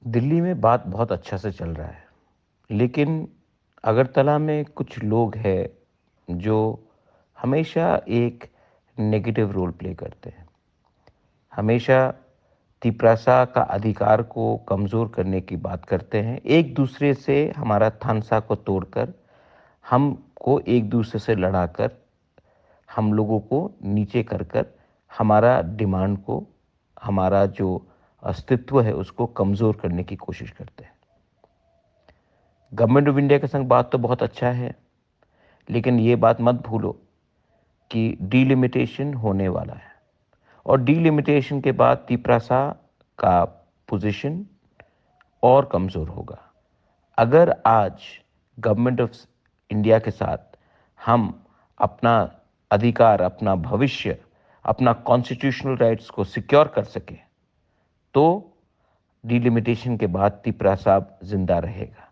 दिल्ली में बात बहुत अच्छा से चल रहा है, लेकिन अगरतला में कुछ लोग हैं जो हमेशा एक नेगेटिव रोल प्ले करते हैं। हमेशा तिपरासा का अधिकार को कमज़ोर करने की बात करते हैं। एक दूसरे से हमारा थानसा को तोड़कर, हमको एक दूसरे से लड़ाकर, हम लोगों को नीचे कर कर, हमारा डिमांड को, हमारा जो अस्तित्व है उसको कमज़ोर करने की कोशिश करते हैं। गवर्नमेंट ऑफ इंडिया के संग बात तो बहुत अच्छा है, लेकिन ये बात मत भूलो कि डीलिमिटेशन होने वाला है और डीलिमिटेशन के बाद तिपरासा का पोजीशन और कमज़ोर होगा। अगर आज गवर्नमेंट ऑफ इंडिया के साथ हम अपना अधिकार, अपना भविष्य, अपना कॉन्स्टिट्यूशनल राइट्स को सिक्योर कर सके, तो डीलिमिटेशन के बाद तिपरासा जिंदा रहेगा।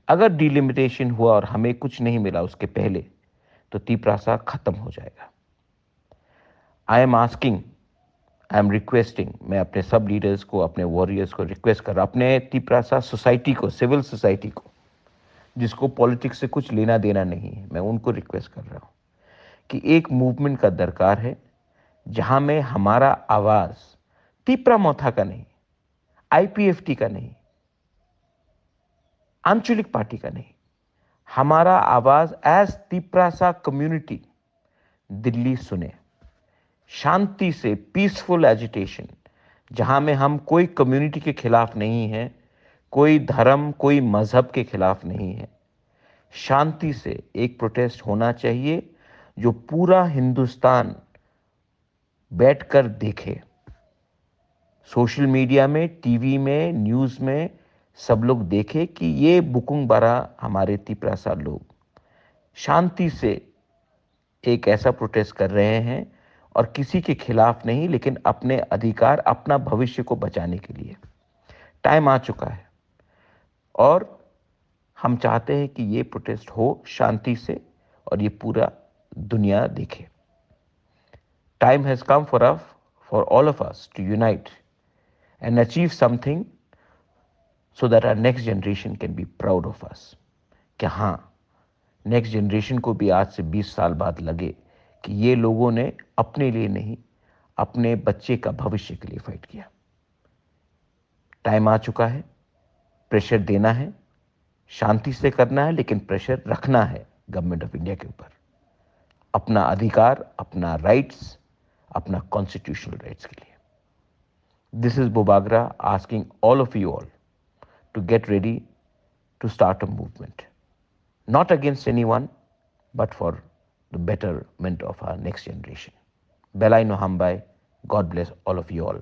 अगर डिलिमिटेशन हुआ और हमें कुछ नहीं मिला उसके पहले, तो तिपरासा खत्म हो जाएगा। I am asking, I am requesting, मैं अपने सब लीडर्स को, अपने वॉरियर्स को रिक्वेस्ट कर रहा हूं, अपने तिपरासा सोसाइटी को, सिविल सोसाइटी को, जिसको पॉलिटिक्स से कुछ लेना देना नहीं है, मैं उनको रिक्वेस्ट कर रहा हूं कि एक मूवमेंट का दरकार है जहां में हमारा आवाज तिपरा मोथा का नहीं, आईपीएफटी का नहीं, आंचलिक पार्टी का नहीं, हमारा आवाज एज तिपरासा कम्युनिटी दिल्ली सुने। शांति से पीसफुल एजिटेशन, जहां में हम कोई कम्युनिटी के खिलाफ नहीं है, कोई धर्म, कोई मजहब के खिलाफ नहीं है। शांति से एक प्रोटेस्ट होना चाहिए जो पूरा हिंदुस्तान बैठकर देखे। सोशल मीडिया में, टीवी में, न्यूज में सब लोग देखे कि ये बुकुंग बारा हमारे तिपरासा लोग शांति से एक ऐसा प्रोटेस्ट कर रहे हैं और किसी के खिलाफ नहीं, लेकिन अपने अधिकार, अपना भविष्य को बचाने के लिए। टाइम आ चुका है और हम चाहते हैं कि ये प्रोटेस्ट हो शांति से और ये पूरा दुनिया देखे। Time has come for all of us to unite and achieve something so that our next generation can be proud of us। कि हाँ, नेक्स्ट जनरेशन को भी आज से 20 साल बाद लगे कि ये लोगों ने अपने लिए नहीं, अपने बच्चे का भविष्य के लिए फाइट किया। टाइम आ चुका है, प्रेशर देना है, शांति से करना है, लेकिन प्रेशर रखना है गवर्नमेंट ऑफ इंडिया के ऊपर, अपना अधिकार, अपना राइट्स, अपना कॉन्स्टिट्यूशनल राइट्स के लिए। दिस इज बोबागरा asking all of you all to get ready to start a movement, not against anyone, but for the betterment of our next generation. Belai no hambai, God bless all of you all.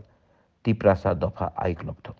Tiprasa Dopha Aiklopto.